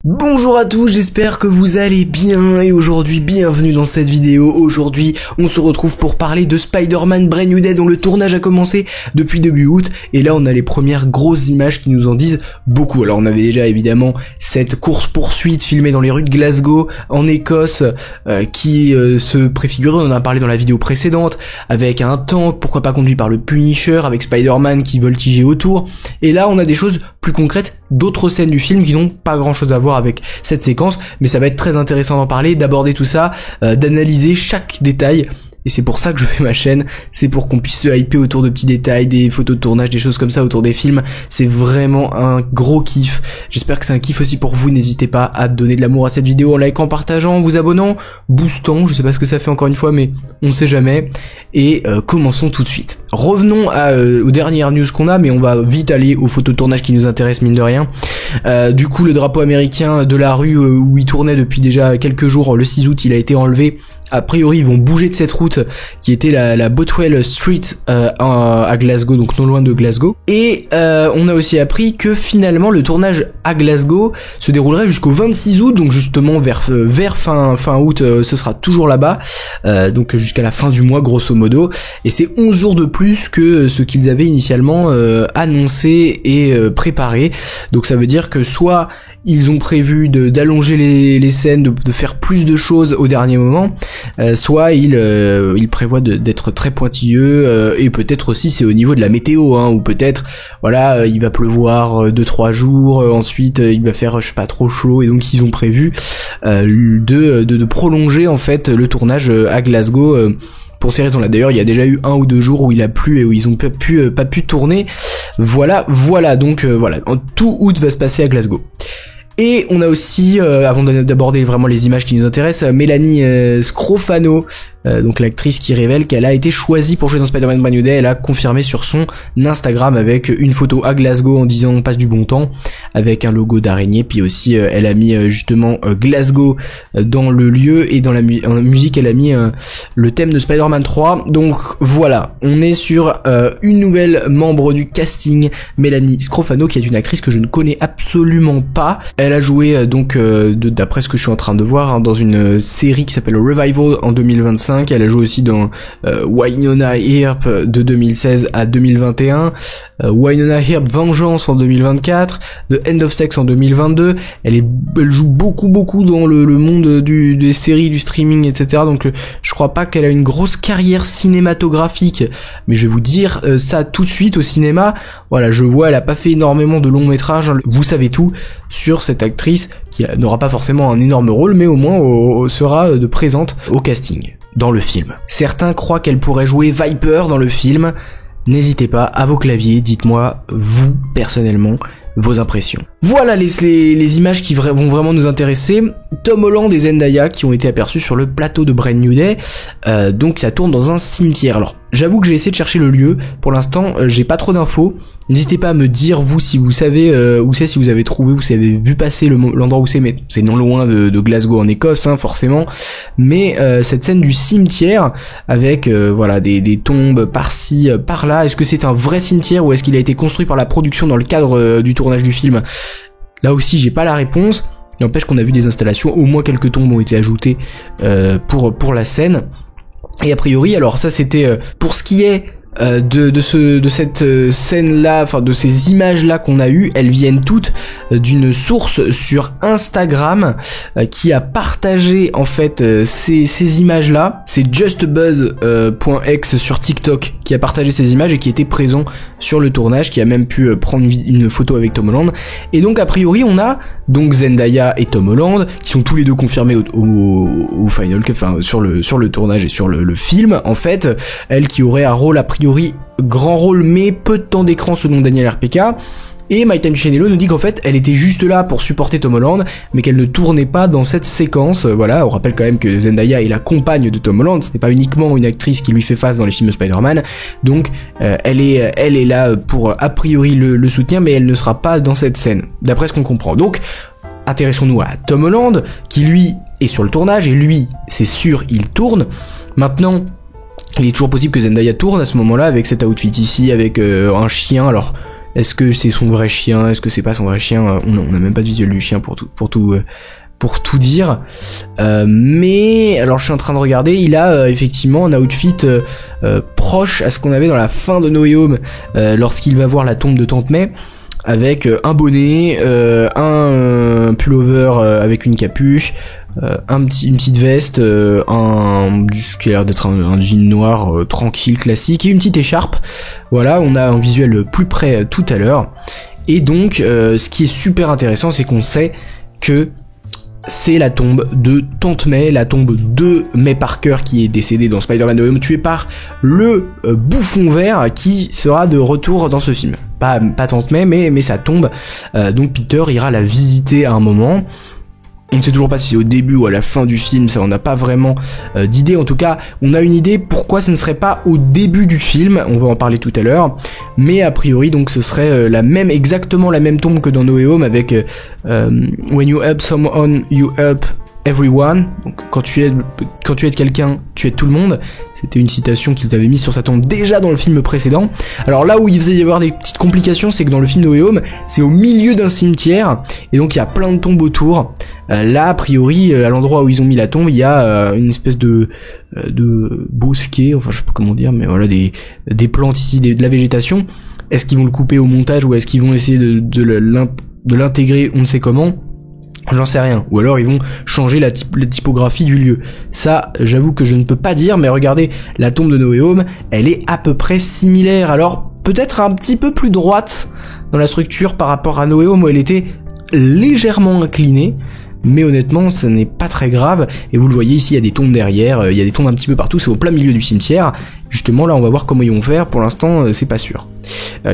Bonjour à tous, j'espère que vous allez bien et aujourd'hui bienvenue dans cette vidéo. Aujourd'hui on se retrouve pour parler de Spider-Man Brand New Day dont le tournage a commencé depuis début août et là on a les premières grosses images qui nous en disent beaucoup. Alors on avait déjà évidemment cette course-poursuite filmée dans les rues de Glasgow en Écosse qui se préfigurait, on en a parlé dans la vidéo précédente, avec un tank, pourquoi pas conduit par le Punisher, avec Spider-Man qui voltigeait autour, et là on a des choses plus concrètes, d'autres scènes du film qui n'ont pas grand chose à voir avec cette séquence, mais ça va être très intéressant d'en parler, d'aborder tout ça, d'analyser chaque détail. Et c'est pour ça que je fais ma chaîne, c'est pour qu'on puisse se hyper autour de petits détails, des photos de tournage, des choses comme ça autour des films. C'est vraiment un gros kiff. J'espère que c'est un kiff aussi pour vous. N'hésitez pas à donner de l'amour à cette vidéo en likant, partageant, vous abonnant, boostant. Je sais pas ce que ça fait encore une fois, mais on sait jamais. Et commençons tout de suite. Revenons aux dernières news qu'on a, mais on va vite aller aux photos de tournage qui nous intéressent mine de rien. Du coup, le drapeau américain de la rue où il tournait depuis déjà quelques jours, le 6 août, il a été enlevé. A priori, ils vont bouger de cette route qui était la Bothwell Street à Glasgow, donc non loin de Glasgow. Et on a aussi appris que finalement le tournage à Glasgow se déroulerait jusqu'au 26 août, donc justement vers fin août, ce sera toujours là-bas, donc jusqu'à la fin du mois grosso modo. Et c'est 11 jours de plus que ce qu'ils avaient initialement annoncé et préparé. Donc ça veut dire que soit ils ont prévu d'allonger les scènes, de faire plus de choses au dernier moment, soit ils prévoient d'être très pointilleux, et peut-être aussi c'est au niveau de la météo, hein, ou peut-être voilà il va pleuvoir 2-3 jours, ensuite il va faire je sais pas trop chaud, et donc ils ont prévu de prolonger en fait le tournage à Glasgow. Pour ces raisons-là, d'ailleurs, il y a déjà eu 1 ou 2 jours où il a plu et où ils ont pas pu tourner. Voilà, donc voilà, tout août va se passer à Glasgow. Et on a aussi, avant d'aborder vraiment les images qui nous intéressent, Mélanie Scrofano, donc l'actrice qui révèle qu'elle a été choisie pour jouer dans Spider-Man Brand New Day. Elle a confirmé sur son Instagram avec une photo à Glasgow en disant on passe du bon temps, avec un logo d'araignée, puis aussi elle a mis justement Glasgow dans le lieu, et dans la musique elle a mis le thème de Spider-Man 3. Donc voilà, on est sur une nouvelle membre du casting, Mélanie Scrofano, qui est une actrice que je ne connais absolument pas. Elle a joué donc d'après ce que je suis en train de voir, hein, dans une série qui s'appelle Revival en 2025. Elle a joué aussi dans Wynonna Earp de 2016 à 2021, Wynonna Earp Vengeance en 2024, The End of Sex en 2022. Elle joue beaucoup dans le monde des séries, du streaming, etc. Donc je crois pas qu'elle a une grosse carrière cinématographique, mais je vais vous dire ça tout de suite. Au cinéma, voilà, je vois, elle a pas fait énormément de longs métrages, vous savez tout sur cette actrice qui n'aura pas forcément un énorme rôle, mais au moins sera présente au casting dans le film. Certains croient qu'elle pourrait jouer Viper dans le film. N'hésitez pas, à vos claviers, dites-moi, vous, personnellement, vos impressions. Voilà les images qui vont vraiment nous intéresser. Tom Holland et Zendaya qui ont été aperçus sur le plateau de Brand New Day. Donc ça tourne dans un cimetière. Alors j'avoue que j'ai essayé de chercher le lieu. Pour l'instant j'ai pas trop d'infos. N'hésitez pas à me dire vous si vous savez où c'est, si vous avez trouvé, vous avez vu passer l'endroit où c'est, mais c'est non loin de Glasgow en Écosse, hein, forcément. Mais cette scène du cimetière avec voilà des tombes par-ci, par-là, est-ce que c'est un vrai cimetière ou est-ce qu'il a été construit par la production dans le cadre du tournage du film? Là aussi j'ai pas la réponse. N'empêche qu'on a vu des installations, au moins quelques tombes ont été ajoutées pour la scène. Et a priori, alors ça c'était pour ce qui est de cette scène là, enfin de ces images là qu'on a eues, elles viennent toutes d'une source sur Instagram qui a partagé en fait ces images là. C'est justbuzz.x sur TikTok qui a partagé ces images et qui était présent sur le tournage, qui a même pu prendre une photo avec Tom Holland. Et donc a priori on a donc Zendaya et Tom Holland qui sont tous les deux confirmés au final, enfin sur le tournage et sur le film en fait. Elle qui aurait un rôle a priori grand rôle mais peu de temps d'écran selon Daniel RPK. Et My Time to Shine Hello nous dit qu'en fait elle était juste là pour supporter Tom Holland mais qu'elle ne tournait pas dans cette séquence. Voilà, on rappelle quand même que Zendaya est la compagne de Tom Holland, ce n'est pas uniquement une actrice qui lui fait face dans les films Spider-Man. Donc elle est là pour a priori le soutenir, mais elle ne sera pas dans cette scène d'après ce qu'on comprend. Donc intéressons-nous à Tom Holland qui lui est sur le tournage, et lui c'est sûr il tourne. Maintenant il est toujours possible que Zendaya tourne à ce moment-là avec cet outfit ici, avec un chien. Alors Est-ce que c'est son vrai chien? Est-ce que c'est pas son vrai chien? On n'a même pas de visuel du chien pour tout dire. Mais alors je suis en train de regarder, il a effectivement un outfit proche à ce qu'on avait dans la fin de No Way Home lorsqu'il va voir la tombe de Tante May, avec un bonnet, un pullover avec une capuche, une petite veste, qui a l'air d'être un jean noir tranquille, classique, et une petite écharpe. Voilà, on a un visuel plus près tout à l'heure. Et donc, ce qui est super intéressant, c'est qu'on sait que c'est la tombe de Tante May, la tombe de May Parker qui est décédée dans Spider-Man No Way Home, tuée par le bouffon vert qui sera de retour dans ce film. Pas Tante May, mais sa tombe. Donc Peter ira la visiter à un moment. On ne sait toujours pas si c'est au début ou à la fin du film, ça on n'a pas vraiment d'idée. En tout cas, on a une idée pourquoi ce ne serait pas au début du film, on va en parler tout à l'heure. Mais a priori, donc ce serait exactement la même tombe que dans No Way Home, avec When you help someone, you help everyone. Donc quand tu aides quelqu'un, tu aides tout le monde. C'était une citation qu'ils avaient mise sur sa tombe déjà dans le film précédent. Alors là où il faisait y avoir des petites complications, c'est que dans le film No Way Home, c'est au milieu d'un cimetière, et donc il y a plein de tombes autour. Là, a priori, à l'endroit où ils ont mis la tombe, il y a une espèce de bosquet, enfin je sais pas comment dire, mais voilà, des plantes ici, de la végétation. Est-ce qu'ils vont le couper au montage, ou est-ce qu'ils vont essayer de l'intégrer, on ne sait comment? J'en sais rien. Ou alors ils vont changer la typographie du lieu. Ça, j'avoue que je ne peux pas dire, mais regardez, la tombe de No Way Home, elle est à peu près similaire. Alors, peut-être un petit peu plus droite dans la structure par rapport à No Way Home, où elle était légèrement inclinée. Mais honnêtement, ça n'est pas très grave. Et vous le voyez ici, il y a des tombes derrière, il y a des tombes un petit peu partout, c'est au plein milieu du cimetière. Justement, là, on va voir comment ils vont faire. Pour l'instant, c'est pas sûr.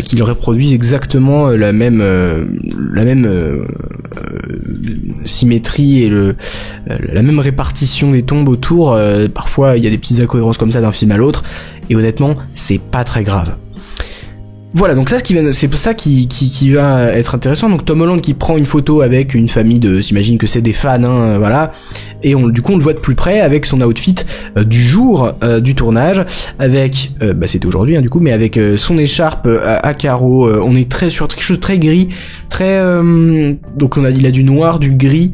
Qu'ils reproduisent exactement la même symétrie et la même répartition des tombes autour. Parfois, il y a des petites incohérences comme ça d'un film à l'autre. Et honnêtement, c'est pas très grave. Voilà, donc ça, c'est ça qui va être intéressant. Donc Tom Holland qui prend une photo avec une famille j'imagine que c'est des fans, hein, voilà. Et du coup on le voit de plus près avec son outfit du jour du tournage, avec, c'était aujourd'hui, hein, du coup, mais avec son écharpe à carreaux. On est sur quelque chose de très gris, très, donc il a du noir, du gris,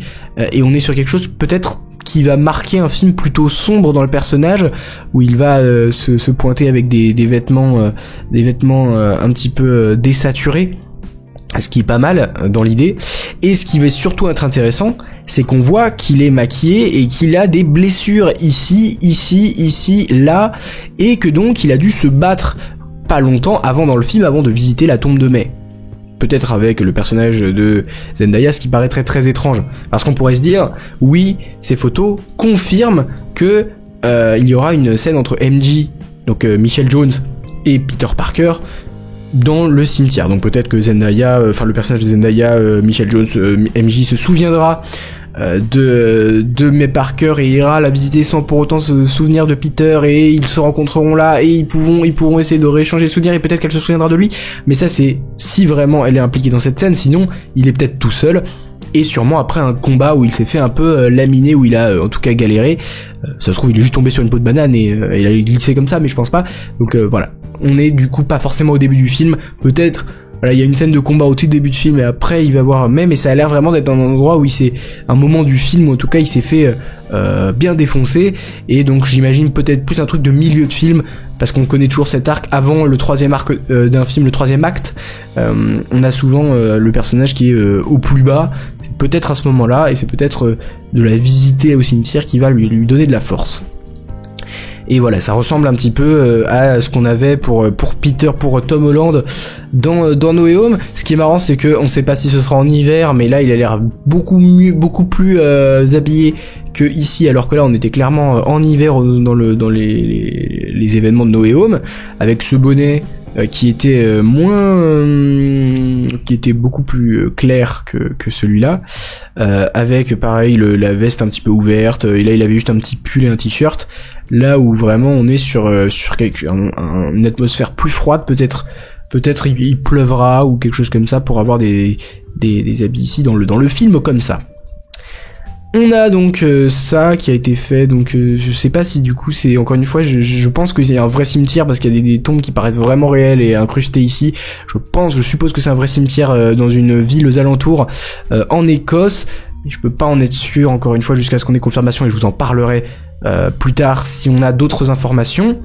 et on est sur quelque chose peut-être qui va marquer un film plutôt sombre dans le personnage, où il va se pointer avec des vêtements un petit peu désaturés, ce qui est pas mal dans l'idée. Et ce qui va surtout être intéressant, c'est qu'on voit qu'il est maquillé et qu'il a des blessures ici, là, et que donc il a dû se battre pas longtemps avant de visiter la tombe de May. Peut-être avec le personnage de Zendaya, ce qui paraîtrait très étrange. Parce qu'on pourrait se dire, oui, ces photos confirment que il y aura une scène entre MJ, donc Michelle Jones, et Peter Parker dans le cimetière. Donc peut-être que le personnage de Zendaya, Michelle Jones, MJ se souviendra de May Parker et ira la visiter sans pour autant se souvenir de Peter, et ils se rencontreront là et ils pourront essayer de rééchanger des souvenirs, et peut-être qu'elle se souviendra de lui. Mais ça, c'est si vraiment elle est impliquée dans cette scène, sinon il est peut-être tout seul, et sûrement après un combat où il s'est fait un peu laminer, où il a en tout cas galéré. Ça se trouve il est juste tombé sur une peau de banane et il a glissé comme ça, mais je pense pas. Donc voilà, on est du coup pas forcément au début du film, peut-être. Voilà, il y a une scène de combat au tout début du film, et après il va voir May, mais ça a l'air vraiment d'être un endroit où c'est un moment du film où en tout cas il s'est fait bien défoncer, et donc j'imagine peut-être plus un truc de milieu de film, parce qu'on connaît toujours cet arc avant le troisième arc d'un film, le troisième acte. On a souvent le personnage qui est au plus bas, c'est peut-être à ce moment-là, et c'est peut-être de la visiter au cimetière qui va lui donner de la force. Et voilà, ça ressemble un petit peu à ce qu'on avait pour Peter, pour Tom Holland dans No Way Home. Ce qui est marrant, c'est que on sait pas si ce sera en hiver, mais là il a l'air beaucoup plus habillé que ici, alors que là on était clairement en hiver dans les événements de No Way Home, avec ce bonnet qui était qui était beaucoup plus clair que celui-là, avec pareil la veste un petit peu ouverte, et là il avait juste un petit pull et un t-shirt. Là où vraiment on est sur une atmosphère plus froide, peut-être il pleuvra ou quelque chose comme ça, pour avoir des habits ici dans le film comme ça. On a donc ça qui a été fait, donc je sais pas si du coup c'est, encore une fois, je pense qu'il y a un vrai cimetière parce qu'il y a des tombes qui paraissent vraiment réelles et incrustées ici. Je suppose que c'est un vrai cimetière dans une ville aux alentours en Écosse. Mais je peux pas en être sûr, encore une fois, jusqu'à ce qu'on ait confirmation, et je vous en parlerai plus tard si on a d'autres informations.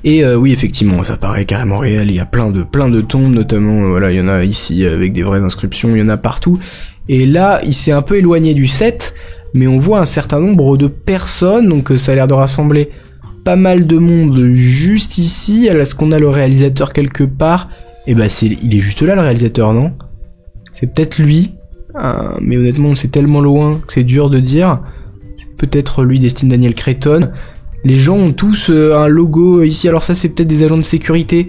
Et oui, effectivement, ça paraît carrément réel. Il y a plein de tombes, notamment voilà, il y en a ici avec des vraies inscriptions, il y en a partout. Et là, il s'est un peu éloigné du set, mais on voit un certain nombre de personnes, donc ça a l'air de rassembler pas mal de monde juste ici. Est-ce qu'on a le réalisateur quelque part? Et bah il est juste là, le réalisateur, non? C'est peut-être lui, mais honnêtement c'est tellement loin que c'est dur de dire. C'est peut-être lui, Destin Daniel Cretton. Les gens ont tous un logo ici, alors ça c'est peut-être des agents de sécurité.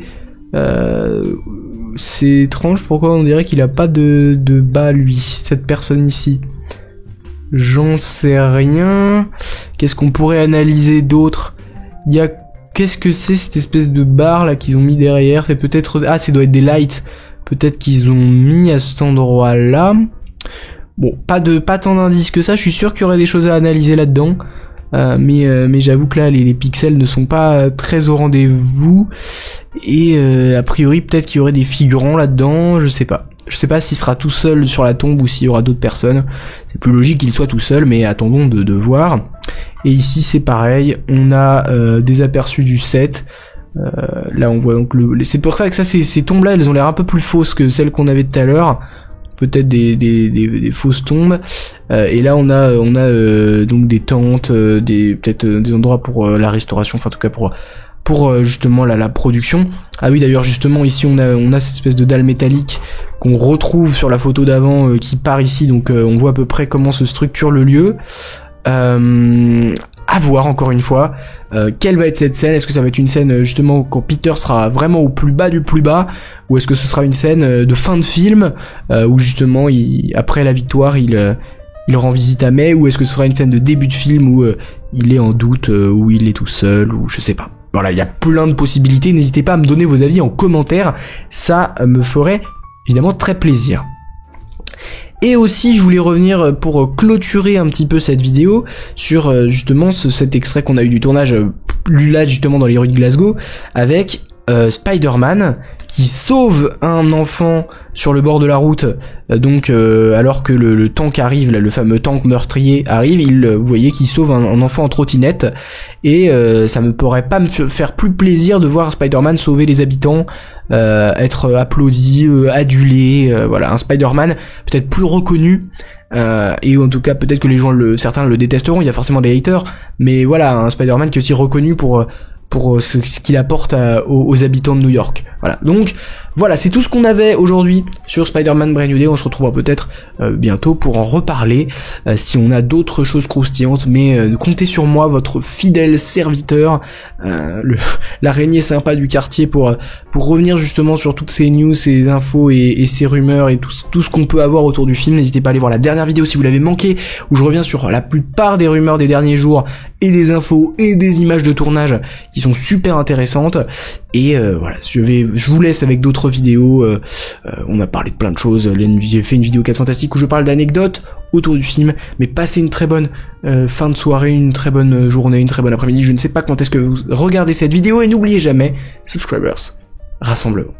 C'est étrange, pourquoi on dirait qu'il a pas de bas lui, cette personne ici. J'en sais rien. Qu'est-ce qu'on pourrait analyser d'autre? Il y a... Qu'est-ce que c'est cette espèce de barre là qu'ils ont mis derrière? C'est peut-être... Ah, ça doit être des lights. Peut-être qu'ils ont mis à cet endroit là. Bon, pas tant d'indices que ça, je suis sûr qu'il y aurait des choses à analyser là-dedans. Mais j'avoue que là les pixels ne sont pas très au rendez-vous et a priori peut-être qu'il y aurait des figurants là-dedans, je sais pas s'il sera tout seul sur la tombe ou s'il y aura d'autres personnes. C'est plus logique qu'il soit tout seul, mais attendons de voir. Et ici c'est pareil, on a des aperçus du set. Là on voit donc c'est pour ça que ces tombes là elles ont l'air un peu plus fausses que celles qu'on avait tout à l'heure. Peut-être des fausses tombes, et là on a donc des tentes, peut-être des endroits pour la restauration, enfin en tout cas pour justement la production. Ah oui, d'ailleurs justement ici on a cette espèce de dalle métallique qu'on retrouve sur la photo d'avant qui part ici, donc on voit à peu près comment se structure le lieu. À voir encore une fois, quelle va être cette scène? Est-ce que ça va être une scène justement quand Peter sera vraiment au plus bas du plus bas, ou est-ce que ce sera une scène de fin de film où justement après la victoire il rend visite à May, ou est-ce que ce sera une scène de début de film où il est en doute, où il est tout seul, ou je sais pas. Voilà, il y a plein de possibilités, n'hésitez pas à me donner vos avis en commentaire, ça me ferait évidemment très plaisir. Et aussi, je voulais revenir pour clôturer un petit peu cette vidéo sur justement cet extrait qu'on a eu du tournage, là justement dans les rues de Glasgow, avec Spider-Man qui sauve un enfant sur le bord de la route, donc alors que le tank arrive, là, le fameux tank meurtrier arrive, vous voyez qu'il sauve un enfant en trottinette, et ça me pourrait pas me faire plus plaisir de voir Spider-Man sauver les habitants, être applaudi, adulé, voilà, un Spider-Man peut-être plus reconnu, et en tout cas peut-être que les gens certains le détesteront, il y a forcément des haters, mais voilà, un Spider-Man qui est aussi reconnu pour ce qu'il apporte aux habitants de New York. Voilà. Donc voilà, c'est tout ce qu'on avait aujourd'hui sur Spider-Man Brand New Day. On se retrouvera peut-être bientôt pour en reparler si on a d'autres choses croustillantes, mais comptez sur moi, votre fidèle serviteur, l'araignée sympa du quartier, pour revenir justement sur toutes ces news, ces infos et ces rumeurs et tout ce qu'on peut avoir autour du film. N'hésitez pas à aller voir la dernière vidéo si vous l'avez manqué, où je reviens sur la plupart des rumeurs des derniers jours et des infos et des images de tournage qui sont super intéressantes. Et voilà, je vous laisse avec d'autres vidéos. On a parlé de plein de choses. J'ai fait une vidéo 4 fantastique où je parle d'anecdotes autour du film, mais passez une très bonne fin de soirée, une très bonne journée, une très bonne après-midi. Je ne sais pas quand est-ce que vous regardez cette vidéo, et n'oubliez jamais, subscribers, rassemblez-vous.